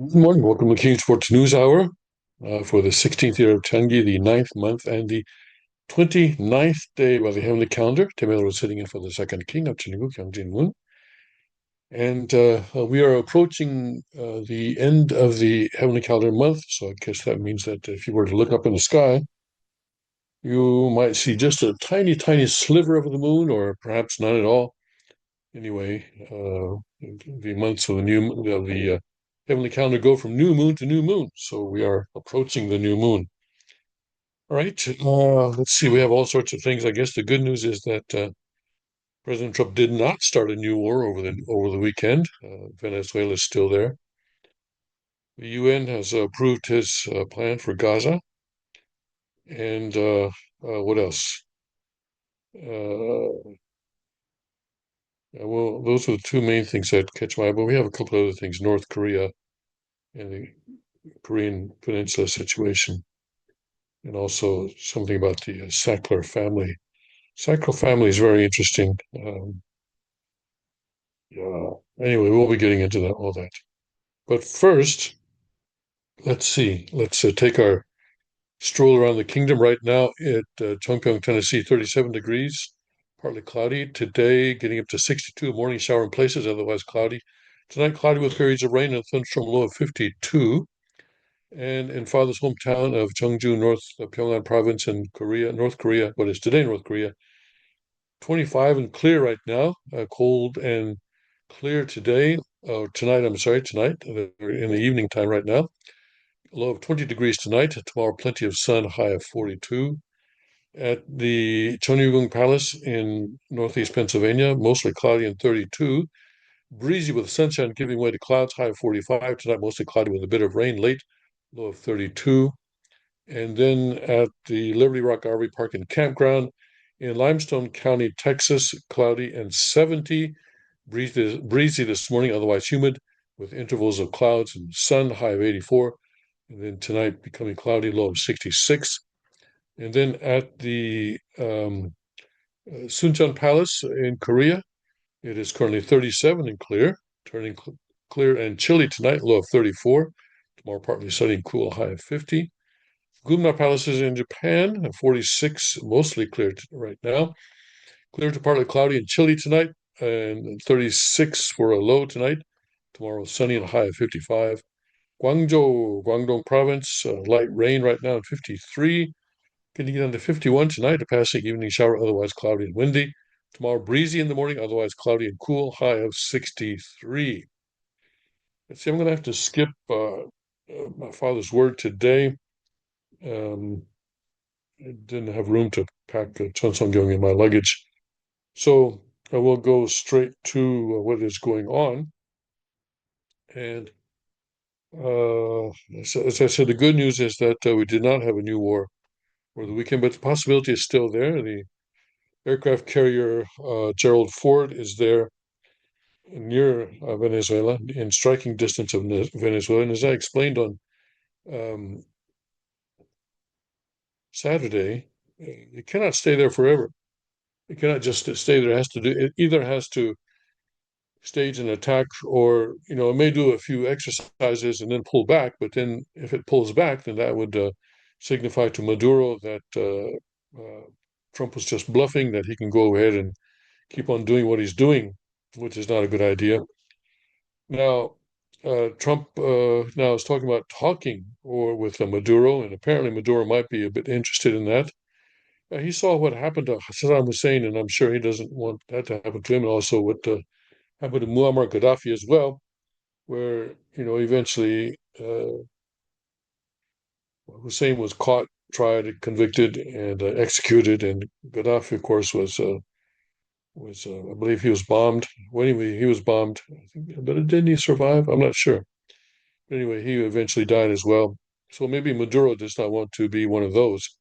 Good morning. Welcome to King Sports News Hour for the 16th year of Changi, the ninth month, and the 29th day by the heavenly calendar. Temel was sitting in for the second king of Chingu, Kyung Jin Moon. And we are approaching the end of the heavenly calendar month. So I guess that means that if you were to look up in the sky, you might see just a tiny, tiny sliver of the moon, or perhaps none at all. Anyway, the months of the heavenly calendar go from new moon to new moon, so we are approaching the new moon. All right, let's see. We have all sorts of things. I guess the good news is that President Trump did not start a new war over the weekend. Venezuela is still there. The UN has approved his plan for Gaza, and what else? Uh, well, those are the two main things that catch my eye. But we have a couple other things. North Korea and the Korean Peninsula situation, and also something about the Sackler family. Sackler family is very interesting. Yeah. Anyway, we'll be getting into all that. But first, let's see. Let's take our stroll around the kingdom right now at Chongpyeong, Tennessee, 37 degrees, partly cloudy. Today, getting up to 62, morning shower in places, otherwise cloudy. Tonight, cloudy with periods of rain and a thunderstorm low of 52. And in father's hometown of Cheongju, North Pyongan Province in North Korea, what is today North Korea, 25 and clear right now, cold and clear today, tonight, I'm sorry, tonight, in the evening time right now, low of 20 degrees tonight, tomorrow plenty of sun, high of 42. At the Cheonryugung Palace in northeast Pennsylvania, mostly cloudy and 32, breezy with sunshine giving way to clouds, high of 45, tonight mostly cloudy with a bit of rain late, low of 32. And then at the Liberty Rock RV Park and Campground in Limestone County, Texas, cloudy and 70. Breezy this morning, otherwise humid, with intervals of clouds and sun, high of 84. And then tonight becoming cloudy, low of 66. And then at the Suncheon Palace in Korea, it is currently 37 and clear, turning clear and chilly tonight, low of 34. Tomorrow partly sunny and cool, high of 50. Gunma Palaces in Japan, 46, mostly clear right now. Clear to partly cloudy and chilly tonight, and 36 for a low tonight. Tomorrow, sunny and high of 55. Guangzhou, Guangdong Province, light rain right now at 53. Going to get down to 51 tonight, a passing evening shower, otherwise cloudy and windy. Tomorrow, breezy in the morning, otherwise cloudy and cool, high of 63. Let's see, I'm going to have to skip my father's word today. Um, I didn't have room to pack a Cheonseonggyong in my luggage. So I will go straight to what is going on. And as I said, the good news is that we did not have a new war over the weekend, but the possibility is still there. The aircraft carrier Gerald Ford is there near Venezuela, in striking distance of Venezuela. And as I explained on um, Saturday, it cannot stay there forever. It cannot just stay there. It has to do. It either has to stage an attack, or it may do a few exercises and then pull back. But then if it pulls back, then that would signify to Maduro that Trump was just bluffing, that he can go ahead and keep on doing what he's doing, which is not a good idea. Now, Trump now is talking about talking or with Maduro, and apparently Maduro might be a bit interested in that. He saw what happened to Saddam Hussein, and I'm sure he doesn't want that to happen to him, and also what happened to Muammar Gaddafi as well, where eventually Hussein was caught, tried, convicted, and executed, and Gaddafi, of course, was I believe he was bombed. Well, anyway, he was bombed. I think, but didn't he survive? I'm not sure. But anyway, he eventually died as well. So maybe Maduro does not want to be one of those.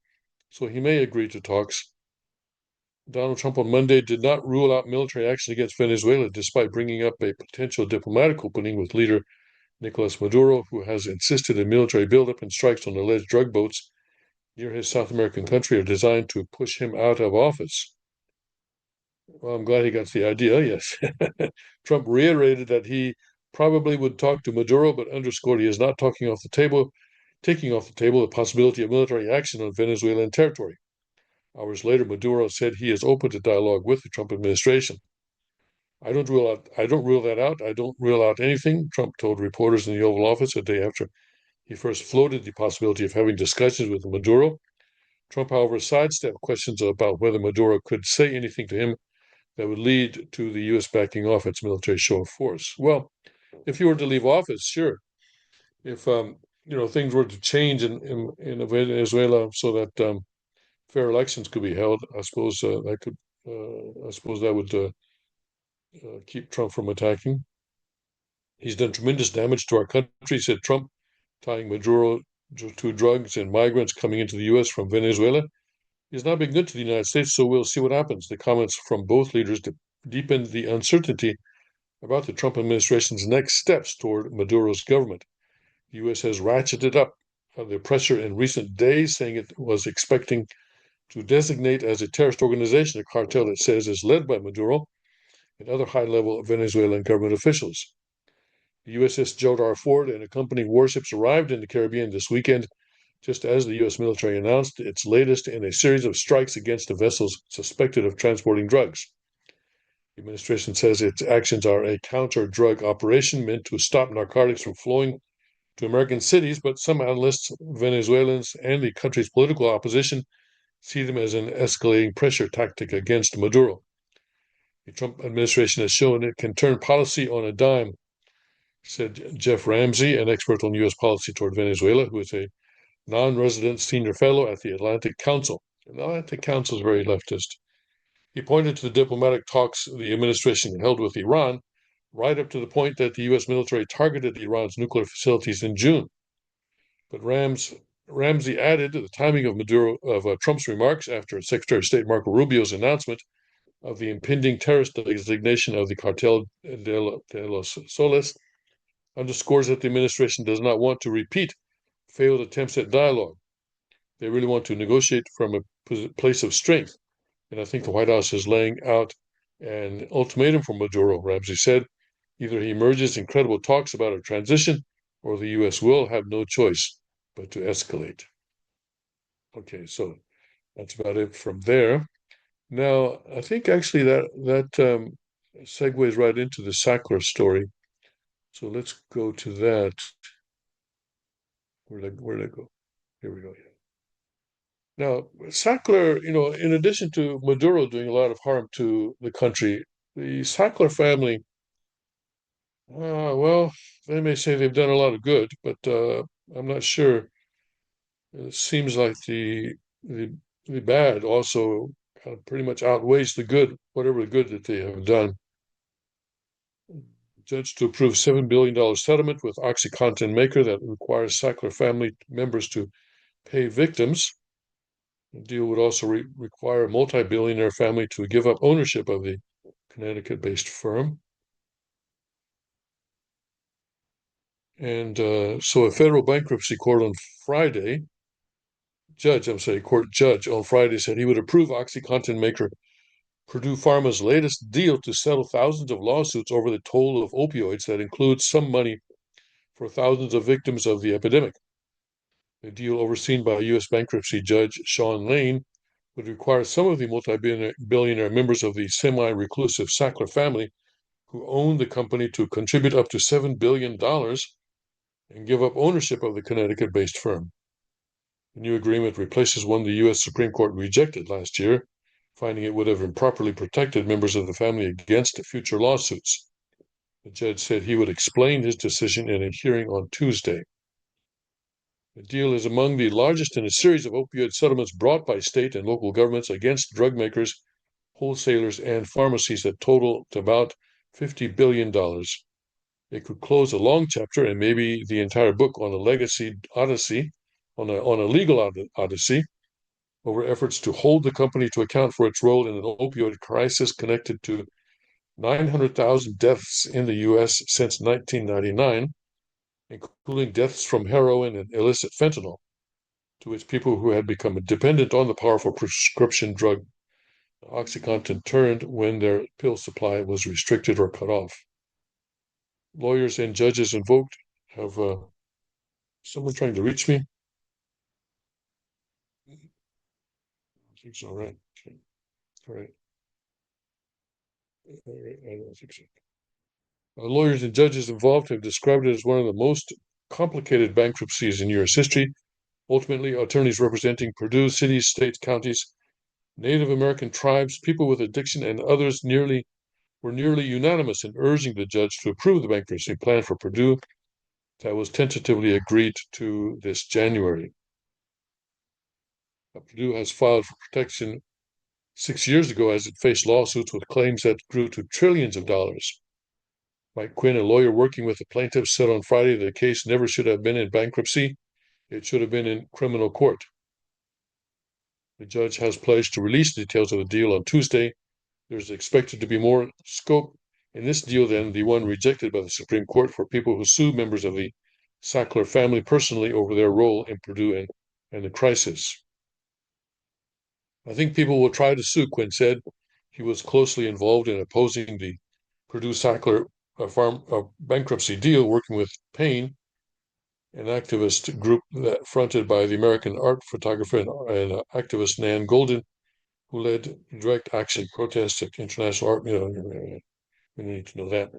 So he may agree to talks. Donald Trump on Monday did not rule out military action against Venezuela, despite bringing up a potential diplomatic opening with leader Nicolas Maduro, who has insisted a military buildup and strikes on alleged drug boats near his South American country are designed to push him out of office. Well, I'm glad he got the idea, yes. Trump reiterated that he probably would talk to Maduro, but underscored he is not taking off the table the possibility of military action on Venezuelan territory. Hours later, Maduro said he is open to dialogue with the Trump administration. I don't rule that out. I don't rule out anything, Trump told reporters in the Oval Office a day after he first floated the possibility of having discussions with Maduro. Trump, however, sidestepped questions about whether Maduro could say anything to him that would lead to the U.S. backing off its military show of force. Well, if you were to leave office, sure. If things were to change in Venezuela so that fair elections could be held, I suppose that would keep Trump from attacking. He's done tremendous damage to our country, said Trump, tying Maduro to drugs and migrants coming into the U.S. from Venezuela. He's not been good to the United States, so we'll see what happens. The comments from both leaders deepened the uncertainty about the Trump administration's next steps toward Maduro's government. The U.S. has ratcheted up the pressure in recent days, saying it was expecting to designate as a terrorist organization a cartel it says is led by Maduro and other high-level Venezuelan government officials. The USS Gerald R. Ford and accompanying warships arrived in the Caribbean this weekend, just as the U.S. military announced its latest in a series of strikes against the vessels suspected of transporting drugs. The administration says its actions are a counter-drug operation meant to stop narcotics from flowing to American cities, but some analysts, Venezuelans, and the country's political opposition see them as an escalating pressure tactic against Maduro. The Trump administration has shown it can turn policy on a dime, said Jeff Ramsey, an expert on U.S. policy toward Venezuela, who is a non-resident senior fellow at the Atlantic Council. And the Atlantic Council is very leftist. He pointed to the diplomatic talks the administration held with Iran, right up to the point that the U.S. military targeted Iran's nuclear facilities in June. But Ramsey added the timing of Trump's remarks after Secretary of State Marco Rubio's announcement of the impending terrorist designation of the Cartel de los Soles underscores that the administration does not want to repeat failed attempts at dialogue. They really want to negotiate from a place of strength. And I think the White House is laying out an ultimatum for Maduro, Ramsey said. Either he merges in credible talks about a transition, or the U.S. will have no choice but to escalate. Okay, so that's about it from there. Now, I think actually that segues right into the Sackler story. So let's go to that. Where'd I go? Here we go. Now, Sackler, in addition to Maduro doing a lot of harm to the country, the Sackler family, well, they may say they've done a lot of good, but I'm not sure. It seems like the bad also kind of pretty much outweighs the good, whatever good that they have done. Judge to approve $7 billion settlement with OxyContin maker that requires Sackler family members to pay victims. The deal would also require a multi-billionaire family to give up ownership of the Connecticut-based firm. And so a federal bankruptcy court on Friday, court judge on Friday said he would approve OxyContin maker Purdue Pharma's latest deal to settle thousands of lawsuits over the toll of opioids that includes some money for thousands of victims of the epidemic. The deal, overseen by U.S. bankruptcy judge Sean Lane, would require some of the multi-billionaire members of the semi-reclusive Sackler family who own the company to contribute up to $7 billion and give up ownership of the Connecticut-based firm. The new agreement replaces one the U.S. Supreme Court rejected last year, finding it would have improperly protected members of the family against future lawsuits. The judge said he would explain his decision in a hearing on Tuesday. The deal is among the largest in a series of opioid settlements brought by state and local governments against drug makers, wholesalers, and pharmacies that total to about $50 billion. It could close a long chapter and maybe the entire book on a legacy odyssey, on a legal odyssey, over efforts to hold the company to account for its role in an opioid crisis connected to 900,000 deaths in the U.S. since 1999, including deaths from heroin and illicit fentanyl, to which people who had become dependent on the powerful prescription drug OxyContin turned when their pill supply was restricted or cut off. lawyers and judges invoked. Have someone trying to reach me? I think so, right? Okay. All right. All right. I don't think so. Lawyers and judges involved have described it as one of the most complicated bankruptcies in U.S. history. Ultimately, attorneys representing Purdue cities, states, counties, Native American tribes, people with addiction, and others were nearly unanimous in urging the judge to approve the bankruptcy plan for Purdue that was tentatively agreed to this January. Purdue has filed for protection 6 years ago as it faced lawsuits with claims that grew to trillions of dollars. Mike Quinn, a lawyer working with the plaintiffs, said on Friday that the case never should have been in bankruptcy. It should have been in criminal court. The judge has pledged to release details of the deal on Tuesday. There's expected to be more scope in this deal than the one rejected by the Supreme Court for people who sue members of the Sackler family personally over their role in Purdue and the crisis. I think people will try to sue, Quinn said. He was closely involved in opposing the Purdue Sackler farm bankruptcy deal, working with Payne, an activist group that fronted by the American art photographer and activist Nan Golden, who led direct action protests at international art. We need to know that.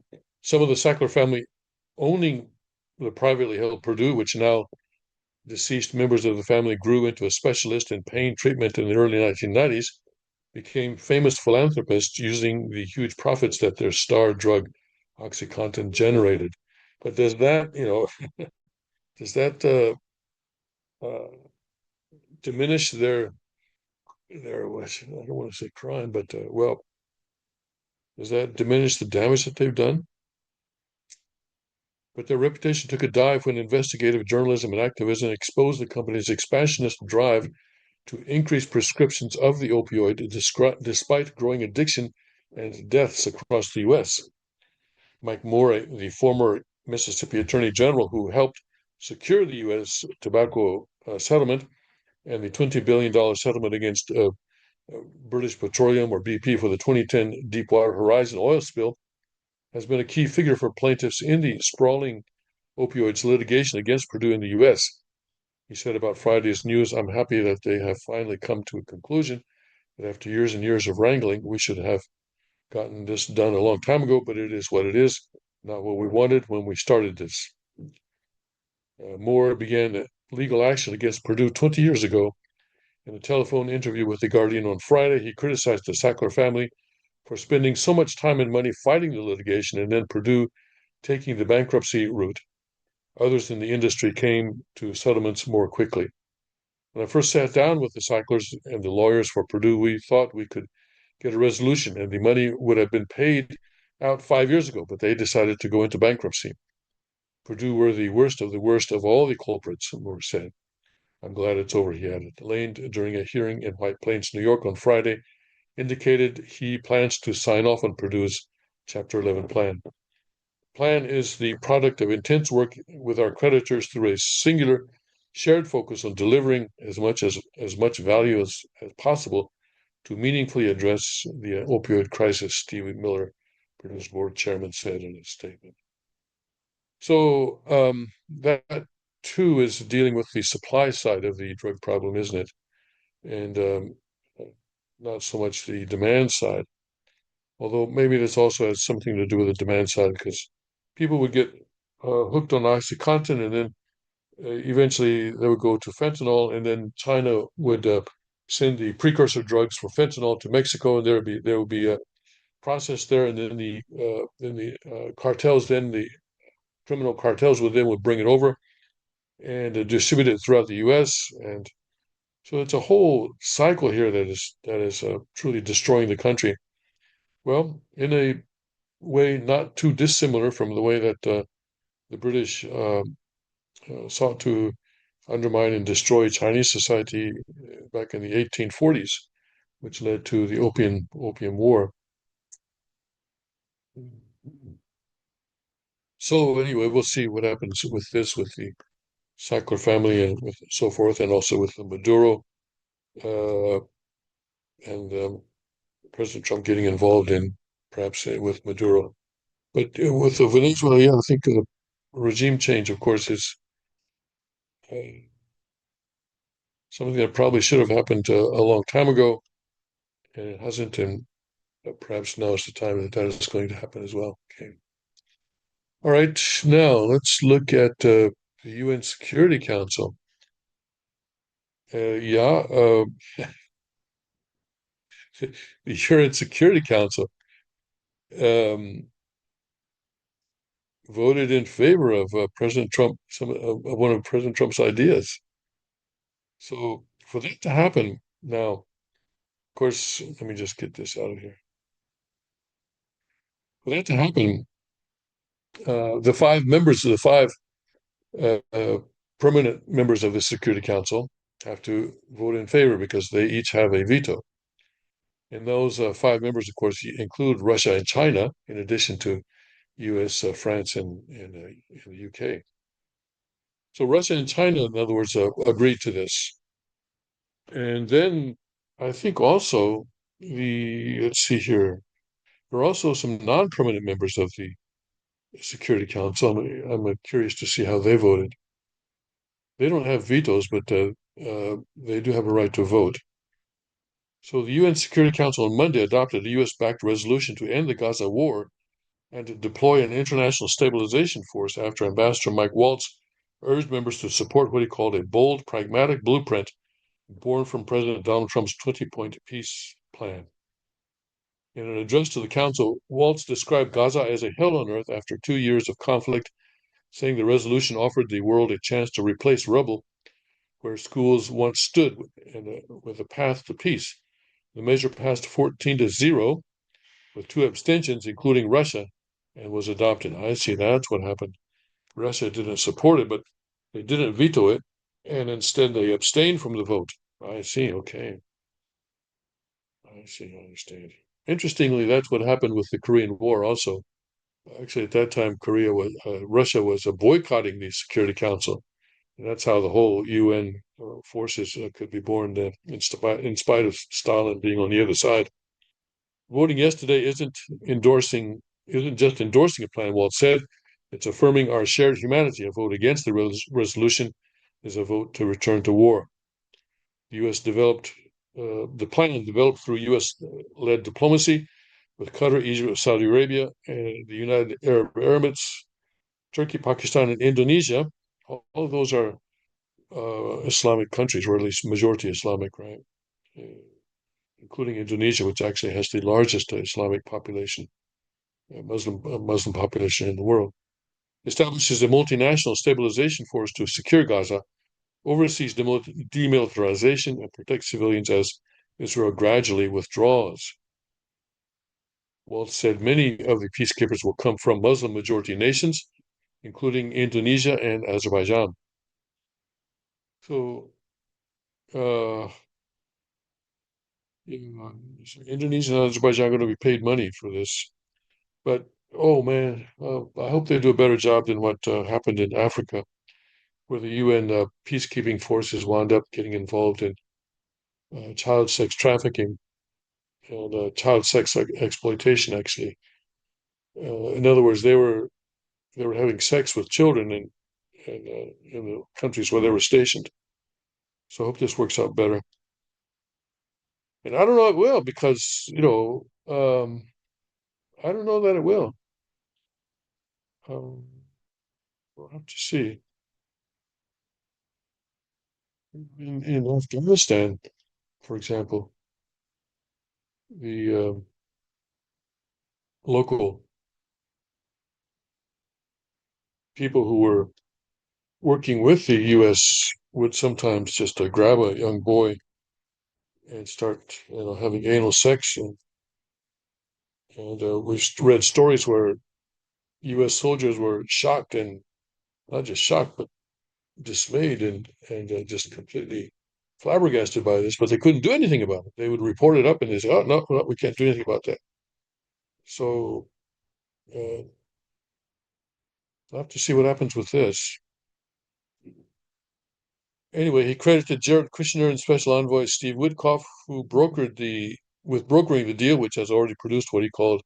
Some of the Sackler family owning the privately held Purdue, which now deceased members of the family grew into a specialist in pain treatment in the early 1990s, became famous philanthropists using the huge profits that their star drug OxyContin generated. But does that uh, diminish their I don't want to say crime, but well, does that diminish the damage that they've done? But their reputation took a dive when investigative journalism and activism exposed the company's expansionist drive to increase prescriptions of the opioid despite growing addiction and deaths across the U.S. Mike Moore, the former Mississippi Attorney General who helped secure the U.S. tobacco settlement and the $20 billion settlement against British Petroleum or BP for the 2010 Deepwater Horizon oil spill, has been a key figure for plaintiffs in the sprawling opioids litigation against Purdue in the U.S. He said about Friday's news, "I'm happy that they have finally come to a conclusion that after years and years of wrangling, we should have gotten this done a long time ago, but it is what it is, not what we wanted when we started this." Moore began legal action against Purdue 20 years ago. In a telephone interview with The Guardian on Friday, he criticized the Sackler family for spending so much time and money fighting the litigation and then Purdue taking the bankruptcy route. Others in the industry came to settlements more quickly. When I first sat down with the Sacklers and the lawyers for Purdue, we thought we could get a resolution and the money would have been paid out 5 years ago, but they decided to go into bankruptcy. Purdue were the worst of all the culprits, Moore said. "I'm glad it's over," he added. Lane, during a hearing in White Plains, New York on Friday, indicated he plans to sign off on Purdue's Chapter 11 plan. The plan is the product of intense work with our creditors through a singular shared focus on delivering as much value as possible to meaningfully address the opioid crisis, Steve Miller, Purdue's board chairman, said in a statement. So that too is dealing with the supply side of the drug problem, isn't it? And not so much the demand side. Although maybe this also has something to do with the demand side because people would get hooked on OxyContin and then eventually they would go to fentanyl, and then China would send the precursor drugs for fentanyl to Mexico, and there would be a process there, and then the cartels, then the criminal cartels would bring it over and distribute it throughout the U.S. And so it's a whole cycle here that is truly destroying the country. Well, in a way not too dissimilar from the way that the British sought to undermine and destroy Chinese society back in the 1840s, which led to the Opium War. So anyway, we'll see what happens with the Sackler family and with so forth, and also with the Maduro uh, and President Trump getting involved in perhaps with Maduro. But with the Venezuela, yeah, I think regime change, of course, is something that probably should have happened a long time ago, and it hasn't. And perhaps now is the time that that is going to happen as well. Okay. All right. Now let's look at the UN Security Council. Yeah, the UN Security Council um, voted in favor of President Trump, some of one of President Trump's ideas. So for that to happen now, of course, let me just get this out of here. For that to happen, the five members of the five uh, uh, permanent members of the Security Council have to vote in favor because they each have a veto. And those five members, of course, include Russia and China, in addition to U.S., France, and the U.K. So Russia and China, in other words, agreed to this. And then I think also let's see here, there are also some non-permanent members of the Security Council. I'm curious to see how they voted. They don't have vetoes, but they do have a right to vote. So the UN Security Council on Monday adopted a US-backed resolution to end the Gaza war and to deploy an international stabilization force after Ambassador Mike Waltz urged members to support what he called a bold, pragmatic blueprint born from President Donald Trump's 20-point peace plan. In an address to the Council, Waltz described Gaza as a hell on earth after 2 years of conflict, saying the resolution offered the world a chance to replace rubble where schools once stood with a path to peace. The measure passed 14-0 with two abstentions, including Russia, and was adopted. I see that's what happened. Russia didn't support it, but they didn't veto it, and instead they abstained from the vote. I see. Okay. I see. I understand. Interestingly, that's what happened with the Korean War also. Actually, at that time, Russia was boycotting the Security Council. And that's how the whole UN forces could be born in spite of Stalin being on the other side. Voting yesterday isn't just endorsing a plan, Walt said. It's affirming our shared humanity. A vote against the resolution is a vote to return to war. The plan developed through U.S.-led diplomacy with Qatar, Egypt, Saudi Arabia, and the United Arab Emirates, Turkey, Pakistan, and Indonesia. All of those are Islamic countries, or at least majority Islamic, right? Including Indonesia, which actually has the largest Islamic population, Muslim population in the world, establishes a multinational stabilization force to secure Gaza, oversees demilitarization, and protects civilians as Israel gradually withdraws. Waltz said many of the peacekeepers will come from Muslim majority nations, including Indonesia and Azerbaijan. So, uh, Indonesia and Azerbaijan are going to be paid money for this. But oh man, I hope they do a better job than what happened in Africa, where the UN peacekeeping forces wound up getting involved in child sex trafficking and child sex exploitation. Actually, in other words, they were having sex with children in the countries where they were stationed. So I hope this works out better. And I don't know it will because I don't know that it will. Um, we'll have to see. In Afghanistan, for example, the local people who were working with the U.S. would sometimes just grab a young boy and start, having anal sex, and we've read stories where U.S. soldiers were shocked and not just shocked, but dismayed and just completely flabbergasted by this, but they couldn't do anything about it. They would report it up and they say, "Oh no, no, we can't do anything about that." So uh, I'll have to see what happens with this. Anyway, he credited Jared Kushner and Special Envoy Steve Witkoff, who brokering the deal, which has already produced what he called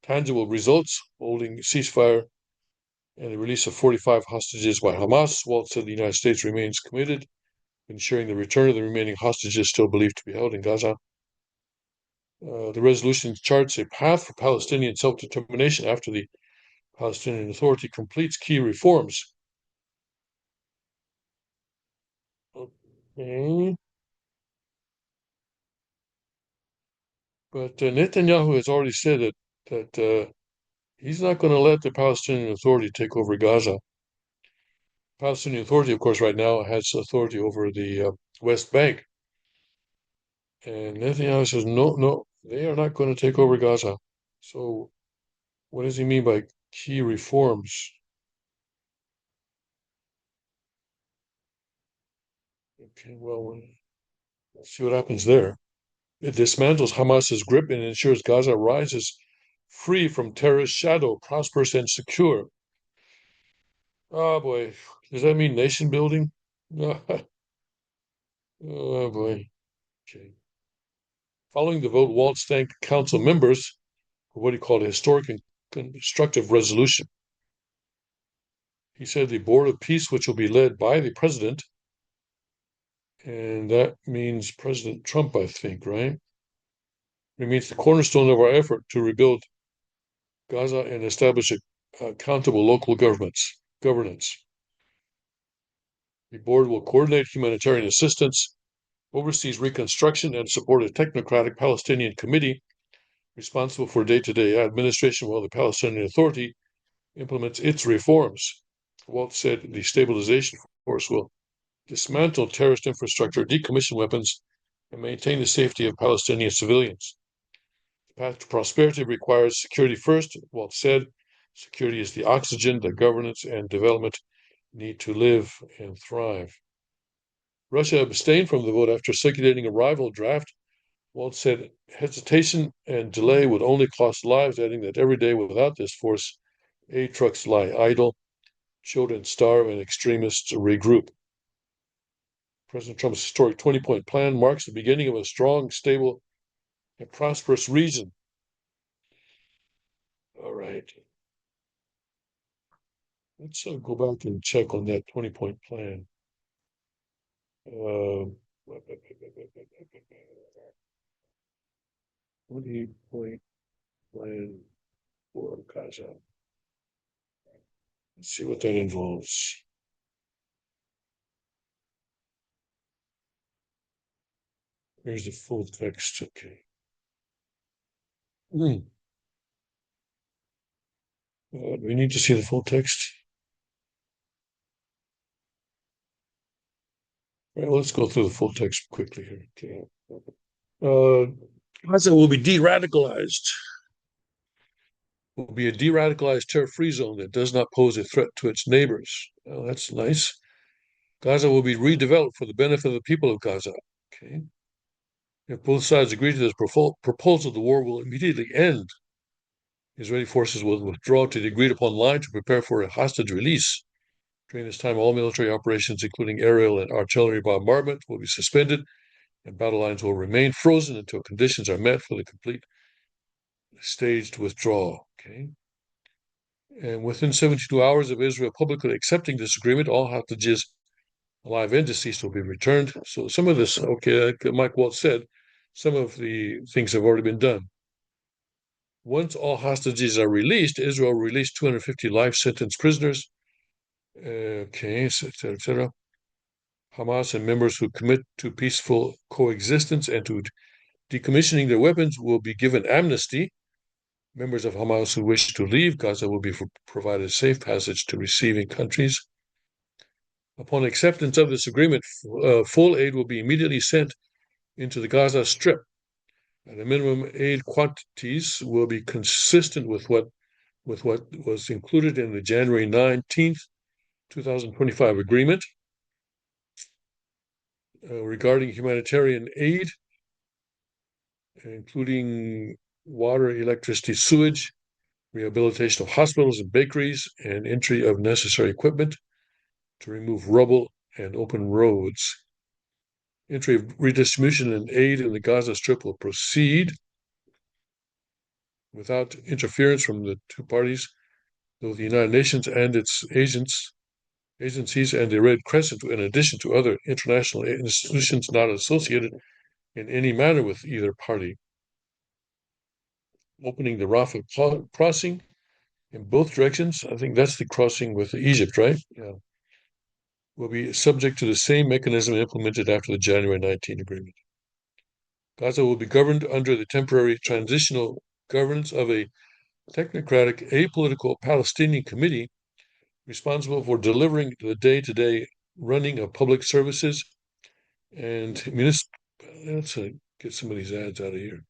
tangible results, holding ceasefire and the release of 45 hostages by Hamas. Waltz said the United States remains committed to ensuring the return of the remaining hostages still believed to be held in Gaza. The resolution charts a path for Palestinian self-determination after the Palestinian Authority completes key reforms. Okay. But Netanyahu has already said that he's not going to let the Palestinian Authority take over Gaza. Palestinian Authority, of course, right now has authority over the West Bank. And Netanyahu says, no, no, they are not going to take over Gaza. So what does he mean by key reforms? Okay, well, let's see what happens there. It dismantles Hamas's grip and ensures Gaza rises free from terrorist shadow, prosperous and secure. Oh boy, does that mean nation building? Oh boy. Okay. Following the vote, Waltz thanked council members for what he called a historic and constructive resolution. He said the Board of Peace, which will be led by the president, and that means President Trump, I think, right? Remains the cornerstone of our effort to rebuild Gaza and establish accountable local governance. The board will coordinate humanitarian assistance, oversees reconstruction, and support a technocratic Palestinian committee responsible for day-to-day administration while the Palestinian Authority implements its reforms. Waltz said the stabilization force will dismantle terrorist infrastructure, decommission weapons, and maintain the safety of Palestinian civilians. The path to prosperity requires security first. Waltz said, security is the oxygen that governance and development need to live and thrive. Russia abstained from the vote after circulating a rival draft. Waltz said hesitation and delay would only cost lives, adding that every day without this force, aid trucks lie idle, children starve, and extremists regroup. President Trump's historic 20-point plan marks the beginning of a strong, stable, and prosperous region. All right. Let's go back and check on that 20-point plan. 20-point plan for Gaza. Let's see what that involves. Here's the full text. Okay. Do we need to see the full text? All right, let's go through the full text quickly here. Okay. Gaza will be de-radicalized. Will be a de-radicalized terror-free zone that does not pose a threat to its neighbors. Oh, that's nice. Gaza will be redeveloped for the benefit of the people of Gaza. Okay. If both sides agree to this proposal, the war will immediately end. Israeli forces will withdraw to the agreed-upon line to prepare for a hostage release. During this time, all military operations, including aerial and artillery bombardment, will be suspended, and battle lines will remain frozen until conditions are met for the complete staged withdrawal. Okay. And within 72 hours of Israel publicly accepting this agreement, all hostages, alive and deceased, will be returned. So some of this, okay, like Mike Waltz said, some of the things have already been done. Once all hostages are released, Israel will release 250 life sentence prisoners. Okay, etc. Hamas and members who commit to peaceful coexistence and to decommissioning their weapons will be given amnesty. Members of Hamas who wish to leave Gaza will be provided safe passage to receiving countries. Upon acceptance of this agreement, full aid will be immediately sent into the Gaza Strip. And the minimum aid quantities will be consistent with what was included in the January 19th, 2025 agreement. Regarding humanitarian aid, including water, electricity, sewage, rehabilitation of hospitals and bakeries, and entry of necessary equipment to remove rubble and open roads. Entry of redistribution and aid in the Gaza Strip will proceed. without interference from the two parties, though the United Nations and its agencies and the Red Crescent, in addition to other international institutions not associated in any manner with either party. Opening the Rafah crossing in both directions, I think that's the crossing with Egypt, right? Yeah. Will be subject to the same mechanism implemented after the January 19 agreement. Gaza will be governed under the temporary transitional governance of a technocratic, apolitical Palestinian committee responsible for delivering the day-to-day running of public services and municipal. Let's get some of these ads out of here.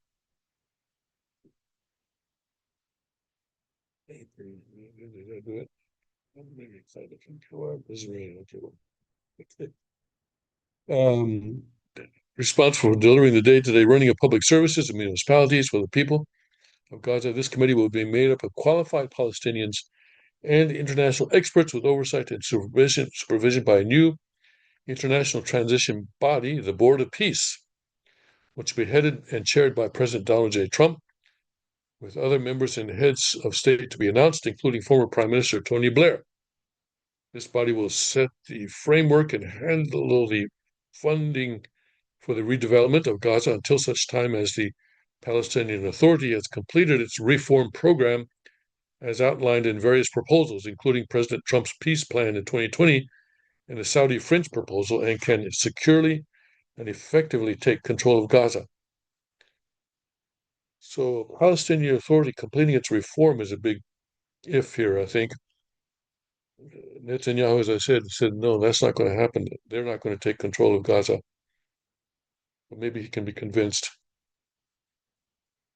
Um, responsible for delivering the day-to-day running of public services and municipalities for the people of Gaza. This committee will be made up of qualified Palestinians and international experts with oversight and supervision by a new international transition body, the Board of Peace, which will be headed and chaired by President Donald J. Trump, with other members and heads of state to be announced, including former Prime Minister Tony Blair. This body will set the framework and handle the funding for the redevelopment of Gaza until such time as the Palestinian Authority has completed its reform program as outlined in various proposals, including President Trump's peace plan in 2020 and the Saudi French proposal, and can securely and effectively take control of Gaza. So, Palestinian Authority completing its reform is a big if here, I think. Netanyahu, as I said, no, that's not going to happen. They're not going to take control of Gaza. But maybe he can be convinced.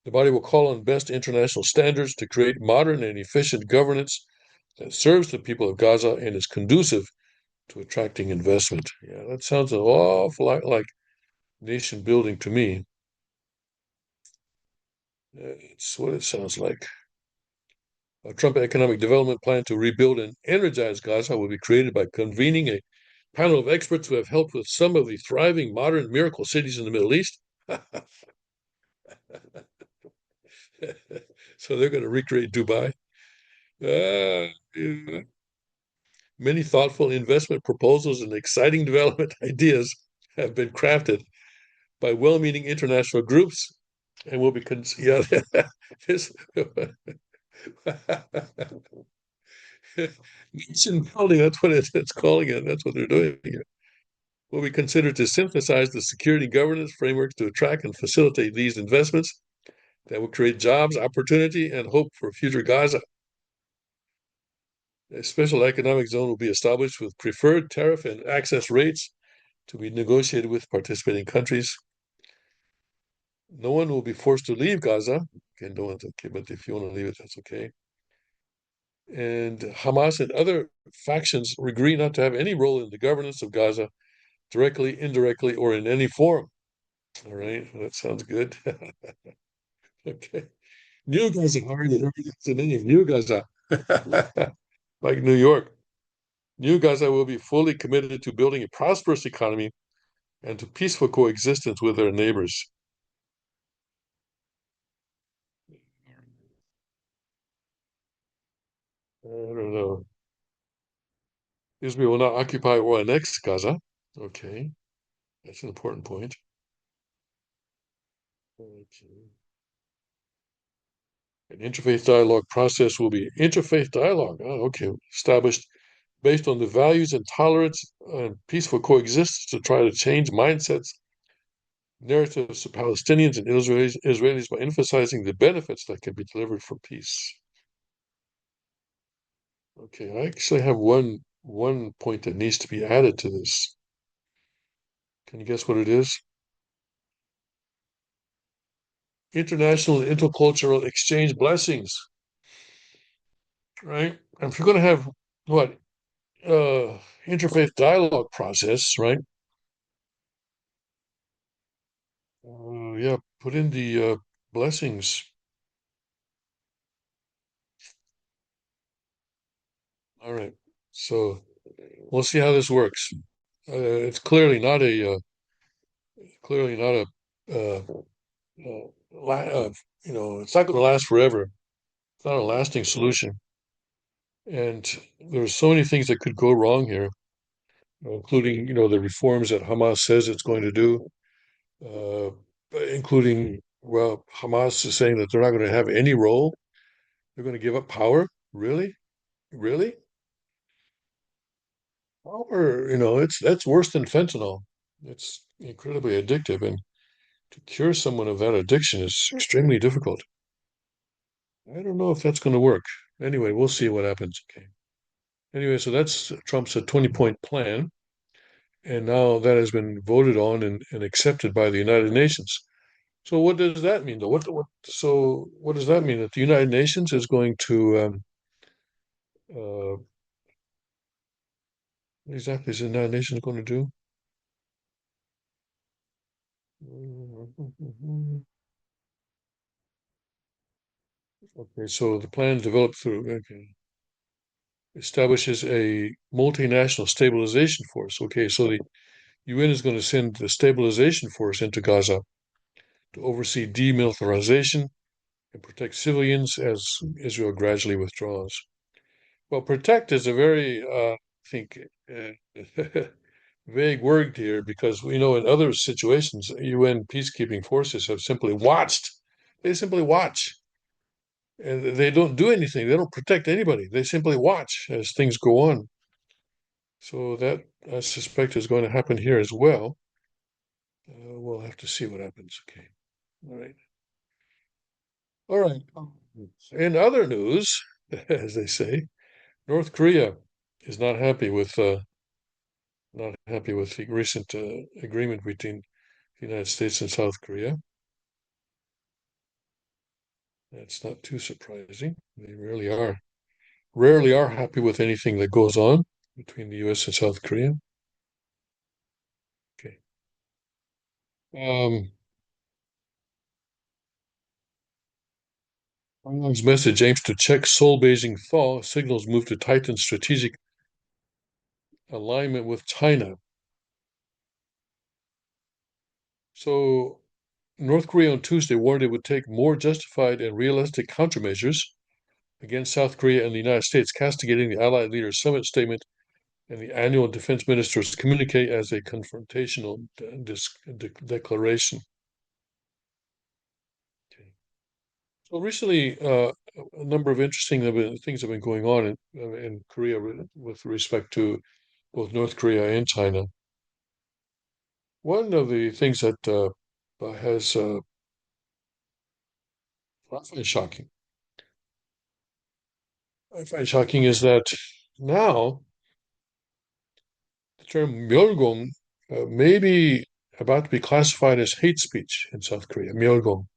The body will call on best international standards to create modern and efficient governance that serves the people of Gaza and is conducive to attracting investment. Yeah, that sounds an awful lot like nation building to me. It's what it sounds like. A Trump economic development plan to rebuild and energize Gaza will be created by convening a panel of experts who have helped with some of the thriving modern miracle cities in the Middle East. So they're going to recreate Dubai. Yeah. Many thoughtful investment proposals and exciting development ideas have been crafted by well-meaning international groups and will be yeah, this nation building, that's what it's calling it. That's what they're doing here. Will be considered to synthesize the security governance frameworks to attract and facilitate these investments that will create jobs, opportunity, and hope for future Gaza. A special economic zone will be established with preferred tariff and access rates to be negotiated with participating countries. No one will be forced to leave Gaza. Okay, no one's okay, but if you want to leave it, that's okay. And Hamas and other factions agree not to have any role in the governance of Gaza, directly, indirectly, or in any form. All right, that sounds good. Okay. New Gaza, all right, everything's the name. New Gaza. Like New York. New Gaza will be fully committed to building a prosperous economy and to peaceful coexistence with their neighbors. I don't know. Israel will not occupy or annex Gaza. Okay, that's an important point. Okay. An interfaith dialogue process will be interfaith dialogue. Oh, okay, established based on the values and tolerance and peaceful coexistence to try to change mindsets, narratives of Palestinians and Israelis by emphasizing the benefits that can be delivered from peace. Okay, I actually have one point that needs to be added to this. Can you guess what it is? International and intercultural exchange blessings, right? And if you're going to have what interfaith dialogue process, right? Yeah, put in the blessings. All right. So we'll see how this works. It's clearly not a it's not going to last forever. It's not a lasting solution. And there's so many things that could go wrong here, including, the reforms that Hamas says it's going to do, uh, including, well, Hamas is saying that they're not going to have any role. They're going to give up power. Really? Really? Power, that's worse than fentanyl. It's incredibly addictive, and to cure someone of that addiction is extremely difficult. I don't know if that's going to work. Anyway, we'll see what happens. Okay. Anyway, so that's Trump's 20-point plan. And now that has been voted on and accepted by the United Nations. So what does that mean, though? What does that mean? That the United Nations is going to what exactly is the United Nations going to do? Okay, so the plan developed through establishes a multinational stabilization force. Okay, so the UN is going to send the stabilization force into Gaza to oversee demilitarization and protect civilians as Israel gradually withdraws. Well, protect is a very, I think, vague word here because we know in other situations, UN peacekeeping forces have simply watched. They simply watch. And they don't do anything. They don't protect anybody. They simply watch as things go on. So that I suspect is going to happen here as well. We'll have to see what happens. Okay. All right. All right. In other news, as they say, North Korea is not happy with the recent agreement between the United States and South Korea. That's not too surprising. They rarely are happy with anything that goes on between the U.S. and South Korea. Okay. Pyongyang's message aims to check Seoul Beijing thaw, signals move to tighten strategic alignment with China. So North Korea on Tuesday warned it would take more justified and realistic countermeasures against South Korea and the United States, castigating the Allied leaders' summit statement and the annual defense ministers' communique as a confrontational declaration. Okay. So recently, a number of interesting things have been going on in Korea with respect to both North Korea and China. One of the things that has I find shocking, I find shocking is that now the term Myeolgong may be about to be classified as hate speech in South Korea. Myeolgong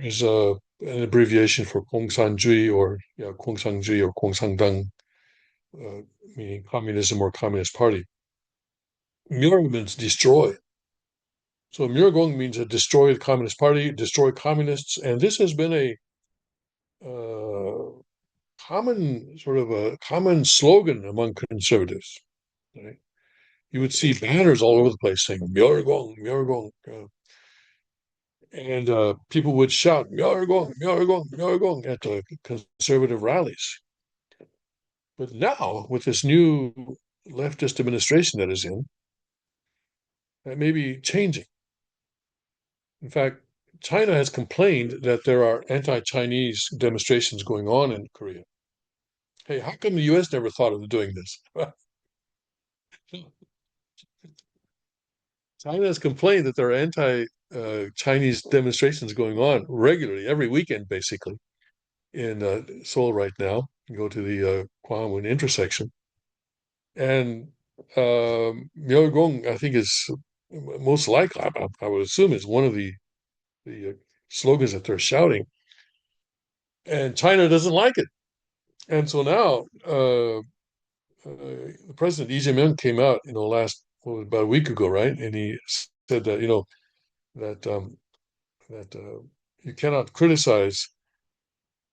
is an abbreviation for Gongsanjuji or Gongsanjuji or Gongsangdang, uh, meaning communism or Communist Party. Myeol means destroy. So Myeolgong means destroy the Communist Party, destroy communists, and this has been a uh, common slogan among conservatives. Right? You would see banners all over the place saying "Myeolgong, Myeolgong," and people would shout "Myeolgong, Myeolgong, Myeolgong" at the conservative rallies. But now, with this new leftist administration that is in, that may be changing. In fact, China has complained that there are anti-Chinese demonstrations going on in Korea. Hey, how come the U.S. never thought of doing this? China has complained that there are anti-Chinese demonstrations going on regularly, every weekend, basically, in Seoul right now. You go to the Gwanghwamun intersection, and Myeongdong, I think, is most likely. I would assume is one of the slogans that they're shouting, and China doesn't like it. And so now, the president Lee Jae-myung came out, about a week ago, right? And he said that that that you cannot criticize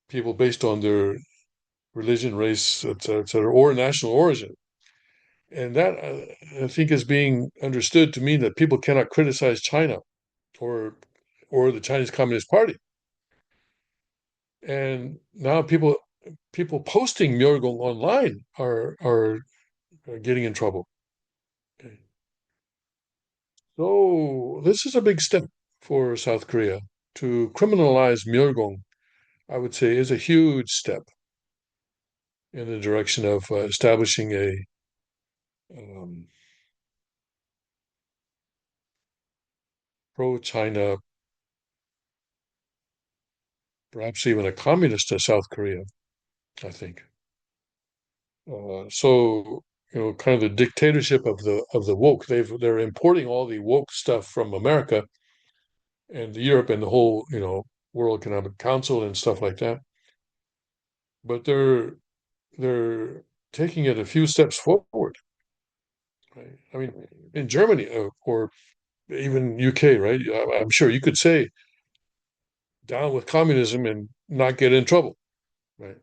people based on their religion, race, et cetera, or national origin. And that I think is being understood to mean that people cannot criticize China or the Chinese Communist Party. And now people posting Myeongdong online are getting in trouble. Okay. So this is a big step for South Korea. To criminalize Myeongdong, I would say, is a huge step in the direction of establishing a um, pro-China, perhaps even a communist South Korea, I think. So kind of the dictatorship of the woke. They're importing all the woke stuff from America and Europe and the whole World Economic Council and stuff like that. But they're taking it a few steps forward. Right? I mean, in Germany or even UK, right? I'm sure you could say down with communism and not get in trouble, right?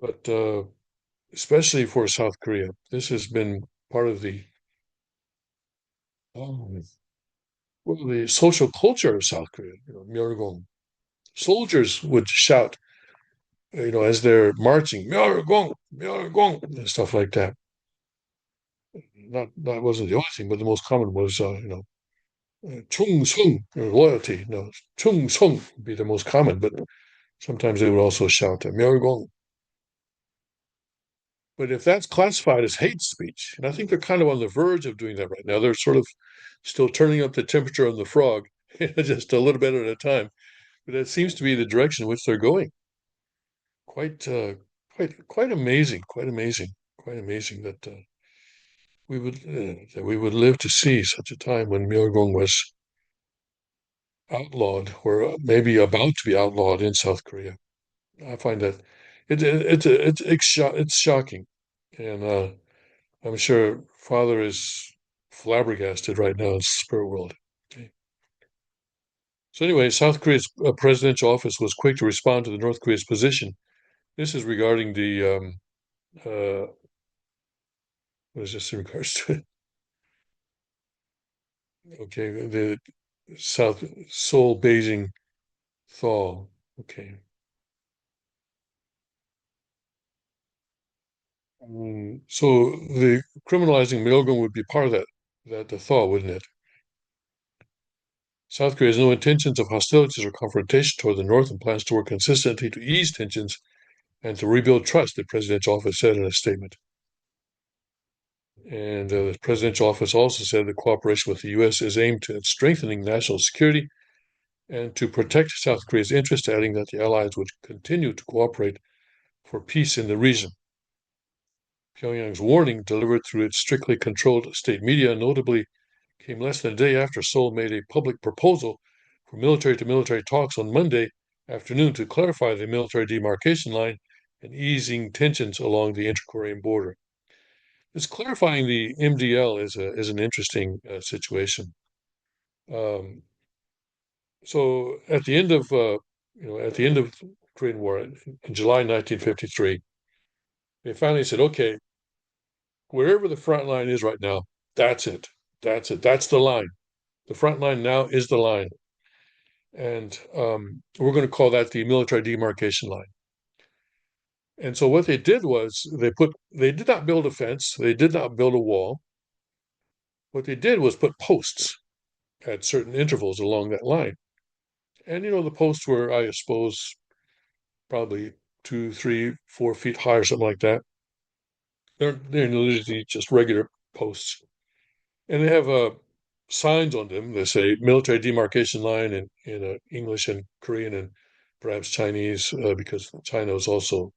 But especially for South Korea, this has been part of um, well, the social culture of South Korea. Myeongdong. Soldiers would shout, as they're marching, Myeongdong, Myeongdong, and stuff like that. Not that wasn't the only thing, but the most common was, Chung Sung, loyalty. No, Chung Sung would be the most common, but sometimes they would also shout Myeongdong. But if that's classified as hate speech, and I think they're kind of on the verge of doing that right now, they're sort of still turning up the temperature on the frog, just a little bit at a time. But that seems to be the direction in which they're going. Quite, quite amazing, quite amazing that we would live to see such a time when Myeongdong was outlawed, or maybe about to be outlawed in South Korea. I find that it's shocking, and I'm sure Father is flabbergasted right now in the spirit world. Okay. So anyway, South Korea's presidential office was quick to respond to the North Korea's position. This is regarding the what is this in regards to? Okay, the South Seoul Beijing thaw. Okay. So the criminalizing Myogun would be part of that the thaw, wouldn't it? South Korea has no intentions of hostilities or confrontation toward the North and plans to work consistently to ease tensions and to rebuild trust, the presidential office said in a statement. And the presidential office also said that cooperation with the U.S. is aimed at strengthening national security and to protect South Korea's interests, adding that the allies would continue to cooperate for peace in the region. Pyongyang's warning, delivered through its strictly controlled state media, notably came less than a day after Seoul made a public proposal for military to military talks on Monday afternoon to clarify the military demarcation line and easing tensions along the inter-Korean border. This clarifying the MDL is an interesting situation. Um, so at the end of the Korean War in July 1953, they finally said, okay, wherever the front line is right now, that's it. That's it. That's the line. The front line now is the line. And we're going to call that the military demarcation line. And so what they did was they did not build a fence, they did not build a wall. What they did was put posts at certain intervals along that line. And the posts were, I suppose, probably 2, 3, 4 feet high or something like that. They're literally just regular posts, and they have signs on them that say military demarcation line in English and Korean and perhaps Chinese, because China is also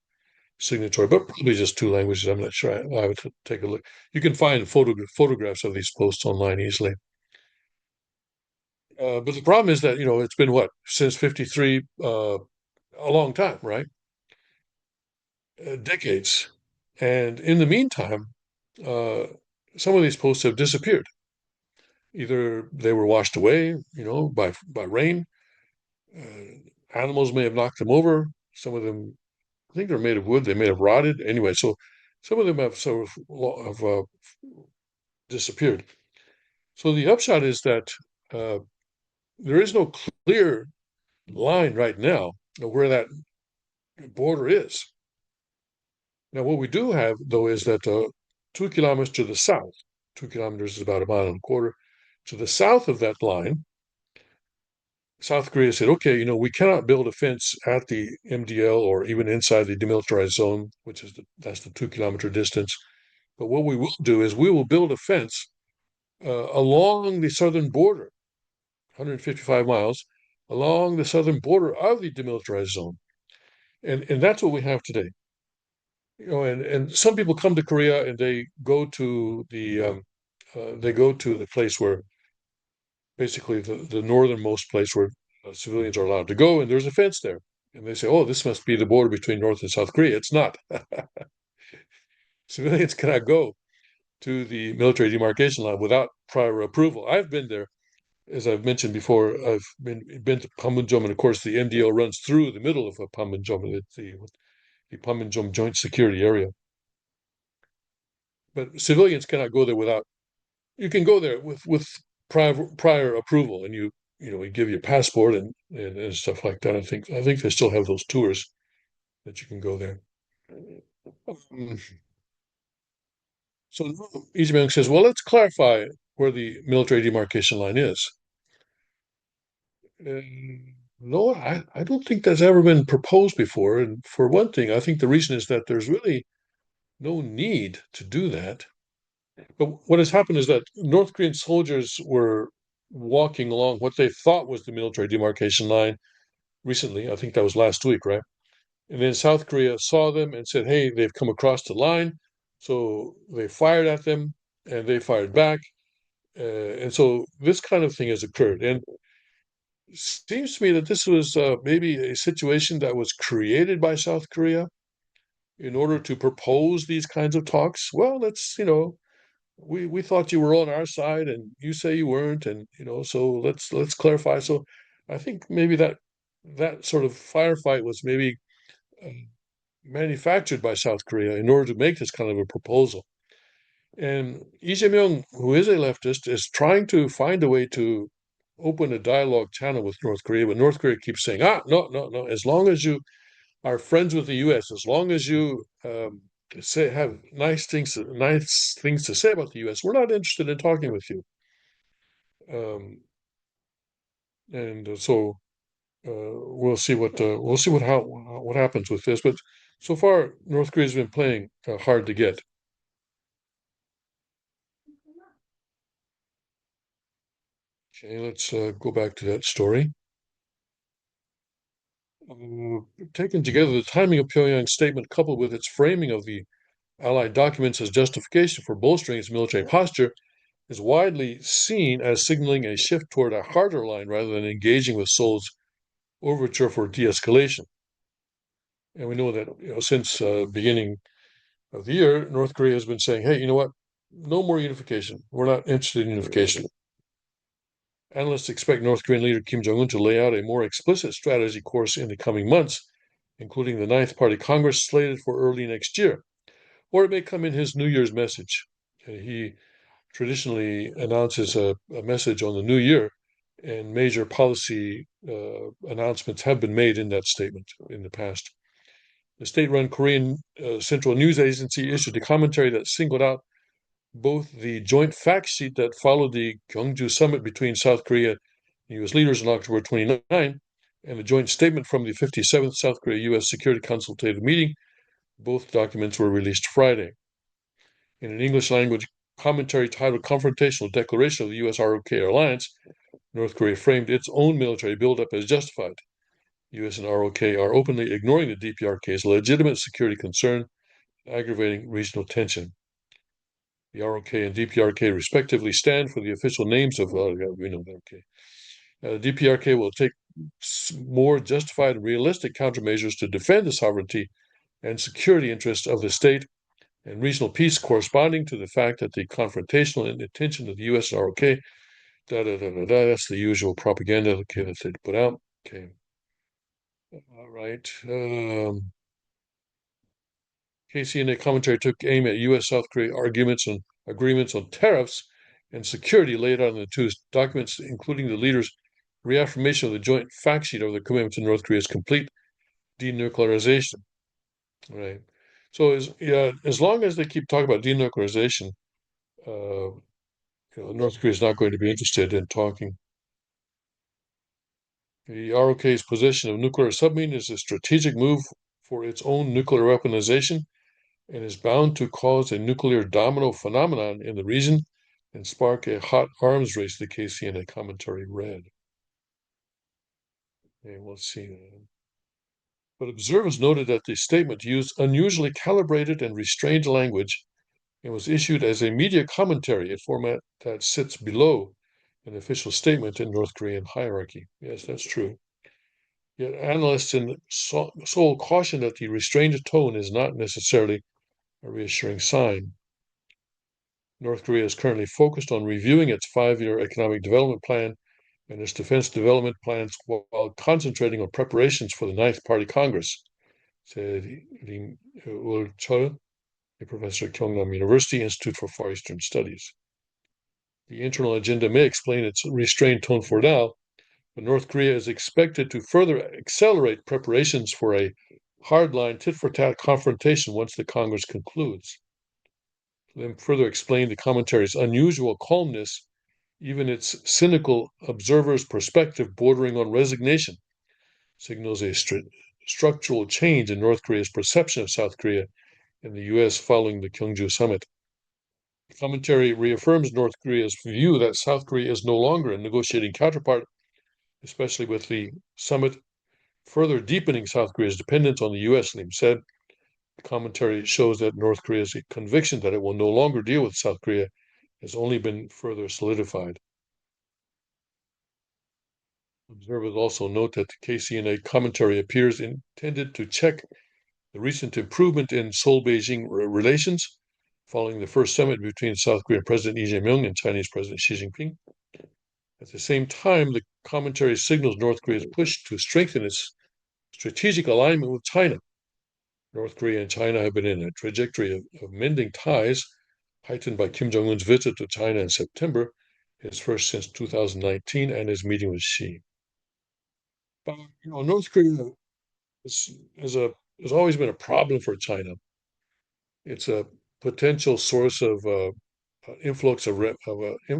signatory, but probably just two languages. I'm not sure. I would take a look. You can find photographs of these posts online easily. But the problem is that it's been what since '53, a long time, right? Decades, and in the meantime, uh, some of these posts have disappeared. Either they were washed away, by rain. Animals may have knocked them over. Some of them, I think they're made of wood. They may have rotted. Anyway, so some of them have sort of disappeared. So the upshot is that uh, there is no clear line right now of where that border is. Now, what we do have, though, is that 2 kilometers to the south, 2 kilometers is about a mile and a quarter, to the south of that line, South Korea said, okay, we cannot build a fence at the MDL or even inside the demilitarized zone, which is that's the 2 kilometer distance. But what we will do is we will build a fence along the southern border, 155 miles, along the southern border of the demilitarized zone. And that's what we have today. And some people come to Korea and they go to the place where basically the northernmost place where civilians are allowed to go, and there's a fence there. And they say, oh, this must be the border between North and South Korea. It's not. Civilians cannot go to the military demarcation line without prior approval. I've been there, as I've mentioned before. I've been to Panmunjom, and of course, the MDO runs through the middle of Panmunjom, the Panmunjom Joint Security Area. But civilians cannot go there without. You can go there with prior approval, and we give you a passport and stuff like that. I think they still have those tours that you can go there. Um, so Lee Jae-myung says, well, let's clarify where the military demarcation line is. No, I don't think that's ever been proposed before. And for one thing, I think the reason is that there's really no need to do that. But what has happened is that North Korean soldiers were walking along what they thought was the military demarcation line recently. I think that was last week, right? And then South Korea saw them and said, hey, they've come across the line. So they fired at them and they fired back. And so this kind of thing has occurred. And it seems to me that this was maybe a situation that was created by South Korea in order to propose these kinds of talks. Well, we thought you were on our side and you say you weren't, and so let's clarify. So I think maybe that sort of firefight was maybe uh, manufactured by South Korea in order to make this kind of a proposal. And Lee Jae-myung, who is a leftist, is trying to find a way to open a dialogue channel with North Korea, but North Korea keeps saying, no, no, no. As long as you are friends with the U.S., as long as you have nice things to say about the U.S., we're not interested in talking with you. Um, and so we'll see what happens with this. But so far, North Korea's been playing hard to get. Okay, let's go back to that story. Uh, Taken together, the timing of Pyongyang's statement, coupled with its framing of the Allied documents as justification for bolstering its military posture, is widely seen as signaling a shift toward a harder line rather than engaging with Seoul's overture for de-escalation. And we know that since beginning of the year, North Korea has been saying, "Hey, you know what? No more unification. We're not interested in unification." Analysts expect North Korean leader Kim Jong Un to lay out a more explicit strategy course in the coming months, including the Ninth Party Congress slated for early next year, or it may come in his New Year's message. He traditionally announces a message on the new year, and major policy announcements have been made in that statement in the past. The state run Korean Central News Agency issued a commentary that singled out both the joint fact sheet that followed the Gyeongju summit between South Korea and U.S. leaders on October 29 and the joint statement from the 57th South Korea U.S. Security Consultative Meeting. Both documents were released Friday. In an English language commentary titled Confrontational Declaration of the U.S. ROK Alliance, North Korea framed its own military buildup as justified. U.S. and ROK are openly ignoring the DPRK's legitimate security concern, aggravating regional tension. The ROK and DPRK respectively stand for the official names of we know okay. DPRK will take more justified and realistic countermeasures to defend the sovereignty and security interests of the state and regional peace, corresponding to the fact that the confrontational intention of the U.S. and ROK, that's the usual propaganda okay, that they put out. Okay. All right. KCNA commentary took aim at U.S. South Korea arguments and agreements on tariffs and security laid out in the two documents, including the leaders' reaffirmation of the joint fact sheet of the commitment to North Korea's complete denuclearization. Right. So as long as they keep talking about denuclearization, North Korea is not going to be interested in talking. The ROK's possession of nuclear submarine is a strategic move for its own nuclear weaponization and is bound to cause a nuclear domino phenomenon in the region and spark a hot arms race, the KCNA commentary read. And let's see. But observers noted that the statement used unusually calibrated and restrained language and was issued as a media commentary, a format that sits below an official statement in North Korean hierarchy. Yes, that's true. Yet analysts in Seoul caution that the restrained tone is not necessarily a reassuring sign. North Korea is currently focused on reviewing its 5-year economic development plan and its defense development plans while concentrating on preparations for the Ninth Party Congress, said Lim Chol, a professor at Kyungnam University Institute for Far Eastern Studies. The internal agenda may explain its restrained tone for now, but North Korea is expected to further accelerate preparations for a hardline tit-for-tat confrontation once the Congress concludes. Lim further explained the commentary's unusual calmness, even its cynical observer's perspective bordering on resignation, signals a structural change in North Korea's perception of South Korea in the U.S. following the Kyungju summit. The commentary reaffirms North Korea's view that South Korea is no longer a negotiating counterpart, especially with the summit further deepening South Korea's dependence on the U.S., Lim said. The commentary shows that North Korea's conviction that it will no longer deal with South Korea has only been further solidified. Observers also note that the KCNA commentary appears intended to check the recent improvement in Seoul-Beijing relations following the first summit between South Korean President Lee Jae-myung and Chinese President Xi Jinping. At the same time, the commentary signals North Korea's push to strengthen its strategic alignment with China. North Korea and China have been in a trajectory of mending ties, heightened by Kim Jong-un's visit to China in September, his first since 2019, and his meeting with Xi. But North Korea has always been a problem for China. It's a potential source of influx of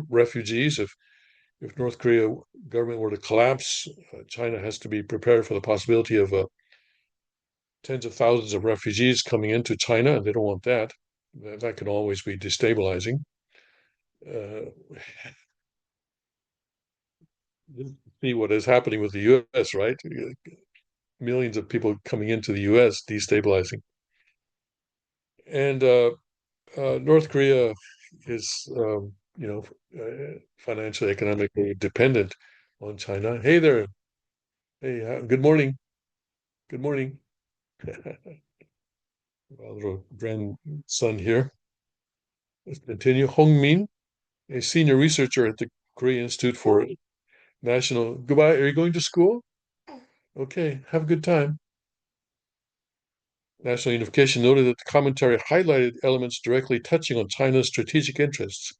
refugees. If North Korea government were to collapse, China has to be prepared for the possibility of tens of thousands of refugees coming into China, and they don't want that. That can always be destabilizing. Uh, See what is happening with the U.S., right? Millions of people coming into the U.S., destabilizing. And North Korea is, financially, economically dependent on China. Hey there. Hey, good morning. Good morning. Our little grandson here. Let's continue. Hong Min, a senior researcher at the Korea Institute for National. Goodbye. Are you going to school? Okay. Have a good time. National Unification noted that the commentary highlighted elements directly touching on China's strategic interests.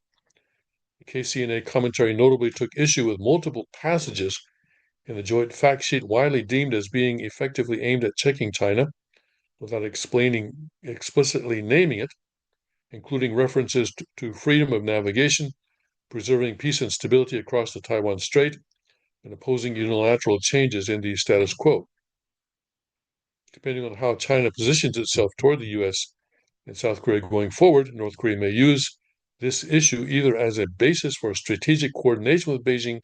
The KCNA commentary notably took issue with multiple passages in the joint fact sheet widely deemed as being effectively aimed at checking China without explicitly naming it, including references to freedom of navigation, preserving peace and stability across the Taiwan Strait, and opposing unilateral changes in the status quo. Depending on how China positions itself toward the U.S. and South Korea going forward, North Korea may use this issue either as a basis for strategic coordination with Beijing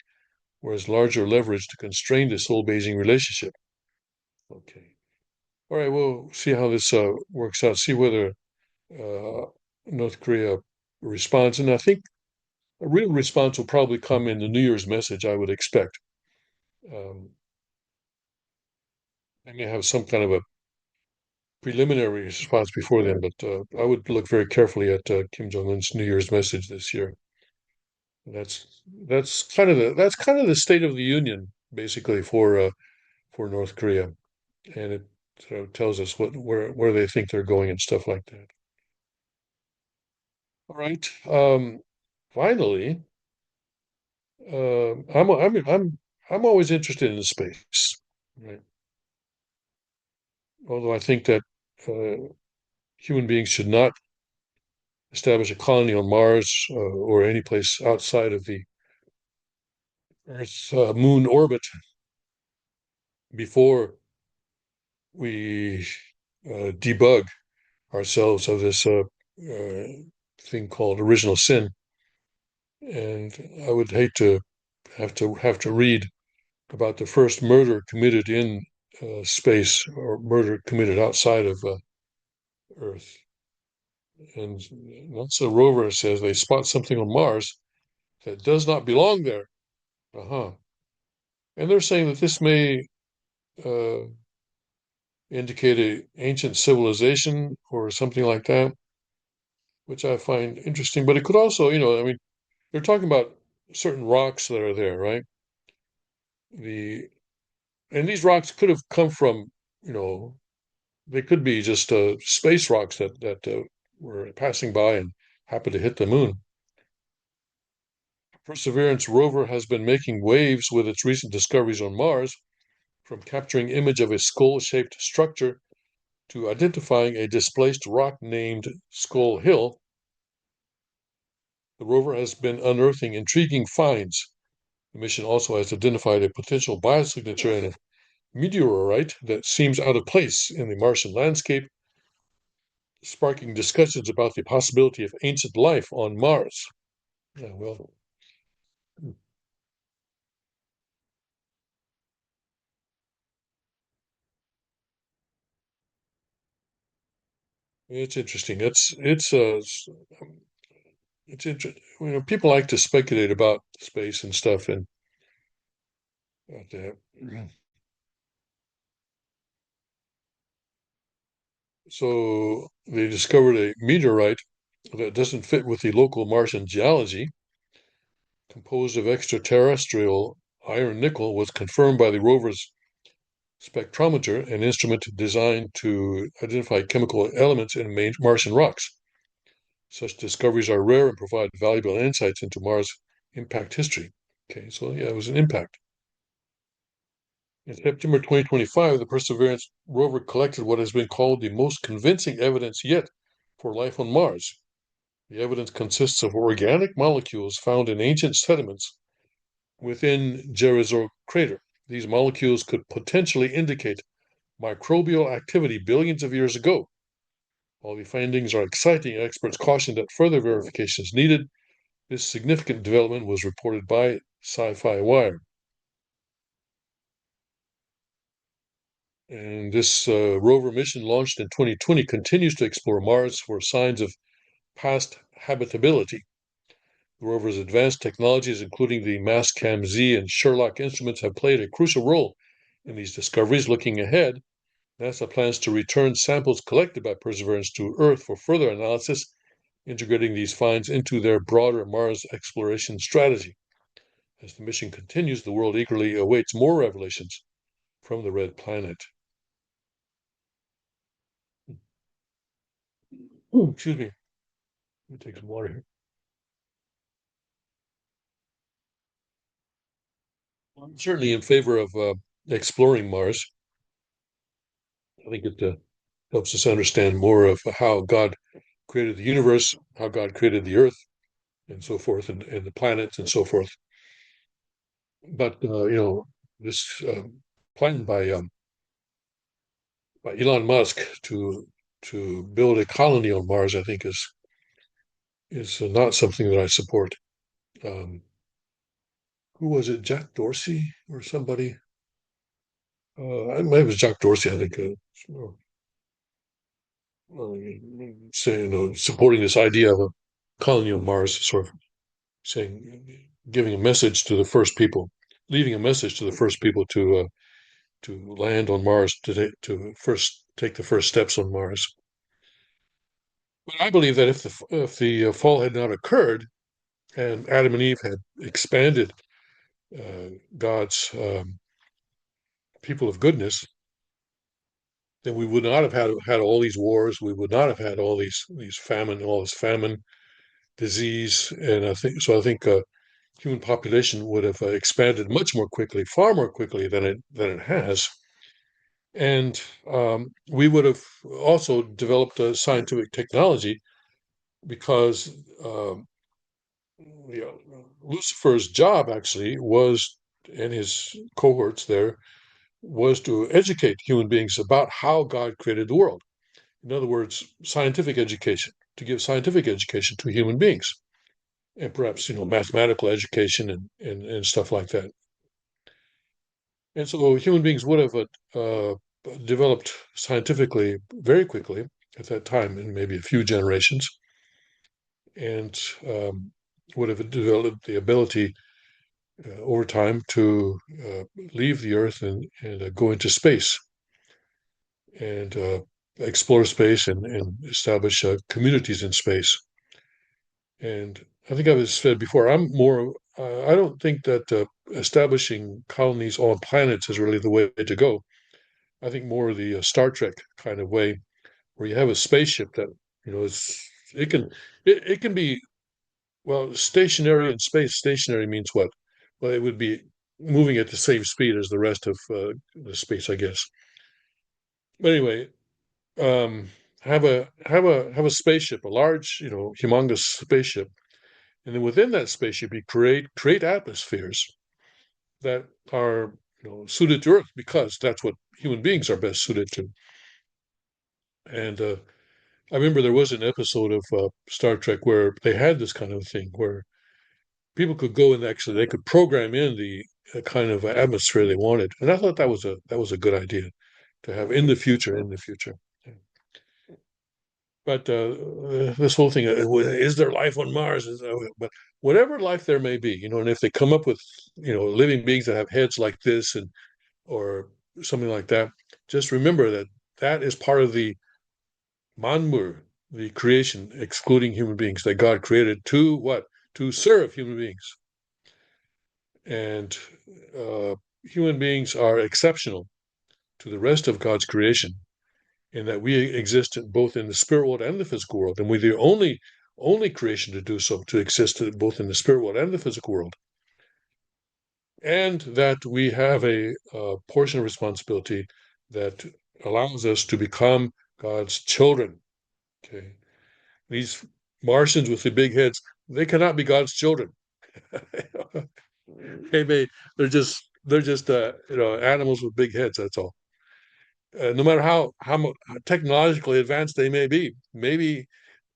or as larger leverage to constrain the Seoul-Beijing relationship. Okay. All right, we'll see how this works out, see whether North Korea responds. And I think a real response will probably come in the New Year's message, I would expect. I may have some kind of a preliminary response before then, but I would look very carefully at Kim Jong Un's New Year's message this year. That's kind of the state of the union, basically, for North Korea, and it sort of tells us where they think they're going and stuff like that. All right. finally, I'm always interested in space, right? Although I think that human beings should not establish a colony on Mars or any place outside of the Earth's moon orbit before we debug ourselves of this thing called original sin. And I would hate to have to read about the first murder committed in space or murder committed outside of Earth. And NASA rover says they spot something on Mars that does not belong there. Uh-huh. And they're saying that this may uh, indicate a ancient civilization or something like that, which I find interesting. But it could also, I mean, they're talking about certain rocks that are there, right? The and these rocks could have come from, you know, they could be just space rocks that were passing by and happened to hit the moon. Perseverance rover has been making waves with its recent discoveries on Mars, from capturing image of a skull-shaped structure to identifying a displaced rock named Skull Hill. The rover has been unearthing intriguing finds. The mission also has identified a potential biosignature in a meteorite that seems out of place in the Martian landscape, sparking discussions about the possibility of ancient life on Mars. Yeah, well, it's interesting. It's interesting. People like to speculate about space and stuff, and so they discovered a meteorite that doesn't fit with the local Martian geology, composed of extraterrestrial iron nickel, was confirmed by the rover's spectrometer, an instrument designed to identify chemical elements in Martian rocks. Such discoveries are rare and provide valuable insights into Mars' impact history. Okay, so yeah, it was an impact. In September 2025, the Perseverance rover collected what has been called the most convincing evidence yet for life on Mars. The evidence consists of organic molecules found in ancient sediments within Jericho crater. These molecules could potentially indicate microbial activity billions of years ago. While the findings are exciting, experts caution that further verification is needed. This significant development was reported by Sci-Fi Wire. And this rover mission, launched in 2020, continues to explore Mars for signs of past habitability. The rover's advanced technologies, including the Mastcam Z and Sherlock instruments, have played a crucial role in these discoveries. Looking ahead, NASA plans to return samples collected by Perseverance to Earth for further analysis, integrating these finds into their broader Mars exploration strategy. As the mission continues, the world eagerly awaits more revelations from the red planet. Ooh, excuse me. Let me take some water here. I'm certainly in favor of exploring Mars. I think it helps us understand more of how God created the universe, how God created the Earth, and so forth, and the planets and so forth. But this plan by Elon Musk to build a colony on Mars, I think is not something that I support. Um, who was it? Jack Dorsey or somebody? It was Jack Dorsey, I think. Saying, supporting this idea of a colony on Mars, sort of saying, giving a message to the first people, leaving a message to the first people to land on Mars, to first take the first steps on Mars. But I believe that if the fall had not occurred and Adam and Eve had expanded God's people of goodness, then we would not have had all these wars. We would not have had all this famine, disease, and I think human population would have expanded much more quickly, far more quickly than it has, and we would have also developed a scientific technology because you know, Lucifer's job actually was, and his cohorts there, was to educate human beings about how God created the world. In other words, scientific education, to give scientific education to human beings, and perhaps mathematical education and stuff like that. And so human beings would have developed scientifically very quickly at that time, in maybe a few generations, and would have developed the ability over time to leave the Earth and go into space and explore space and establish communities in space. And I think I've said before, I don't think that establishing colonies on planets is really the way to go. I think more the Star Trek kind of way, where you have a spaceship that, is, it can, it can be, well, stationary in space. Stationary means what? Well, it would be moving at the same speed as the rest of the space, I guess. But anyway, um, have a spaceship, a large, humongous spaceship, and then within that spaceship, you create atmospheres that are suited to Earth because that's what human beings are best suited to. And I remember there was an episode of Star Trek where they had this kind of thing where people could go and actually they could program in the kind of atmosphere they wanted, and I thought that was a good idea to have in the future. In the future, but this whole thing is there life on Mars? But whatever life there may be, and if they come up with living beings that have heads like this and or something like that, just remember that that is part of the manmur, the creation, excluding human beings that God created to what? To serve human beings. And uh, human beings are exceptional to the rest of God's creation in that we exist both in the spirit world and the physical world. And we're the only creation to do so, to exist both in the spirit world and the physical world. And that we have a portion of responsibility that allows us to become God's children. Okay. These Martians with the big heads, they cannot be God's children. They may, they're just animals with big heads. That's all. No matter how technologically advanced they may be, maybe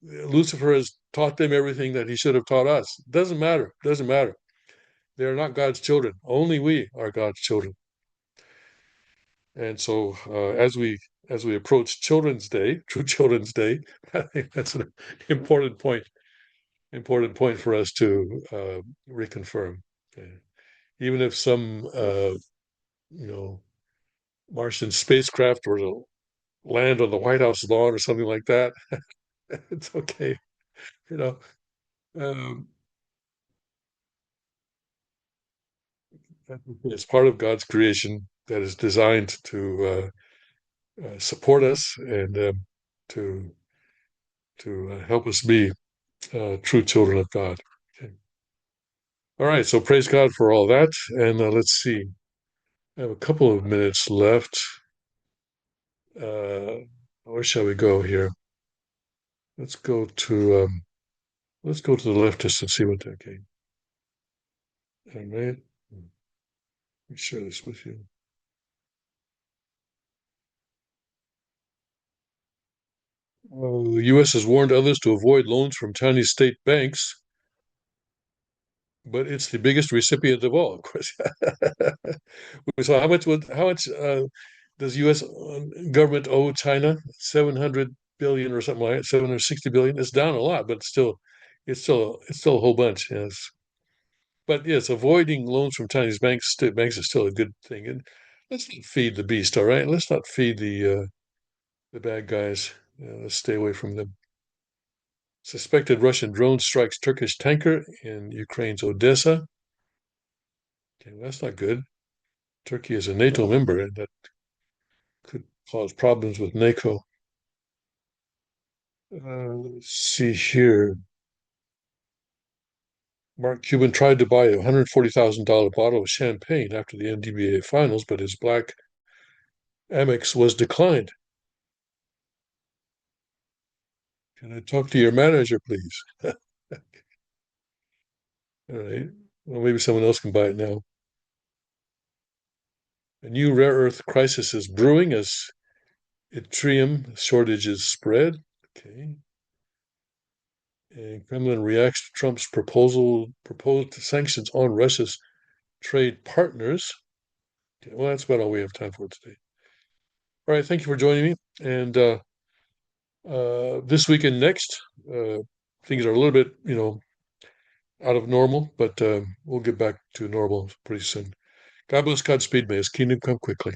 Lucifer has taught them everything that he should have taught us. Doesn't matter. Doesn't matter. They are not God's children. Only we are God's children. And so, as we approach Children's Day, True Children's Day, I think that's an important point. Important point for us to reconfirm. Okay. Even if some you know Martian spacecraft were to land on the White House lawn or something like that, it's okay. You know, um, it's part of God's creation that is designed to support us and to help us be true children of God. Okay. All right, so praise God for all that, and let's see. I have a couple of minutes left. Where shall we go here? Let's go to let's go to the leftists and see what they're getting. All right. Let me share this with you. The U.S. has warned others to avoid loans from Chinese state banks, but it's the biggest recipient of all, of course. So how much does U.S. government owe China? 700 billion or something like that. 760 billion. It's down a lot, but it's still a whole bunch. Yes, but yes, avoiding loans from Chinese banks is still a good thing. And let's not feed the beast. All right, let's not feed the bad guys. Let's stay away from them. Suspected Russian drone strikes Turkish tanker in Ukraine's Odessa. Okay, well, that's not good. Turkey is a NATO member, and that could cause problems with NATO. Let's see here. Mark Cuban tried to buy a $140,000 bottle of champagne after the NWA finals, but his black Amex was declined. Can I talk to your manager, please? All right. Well, maybe someone else can buy it now. A new rare earth crisis is brewing as yttrium shortages spread. Okay. And Kremlin reacts to Trump's proposed sanctions on Russia's trade partners. Okay, well, that's about all we have time for today. All right, thank you for joining me. And this week and next, uh, things are a little bit, out of normal, but we'll get back to normal pretty soon. God bless, Godspeed, may His kingdom come quickly.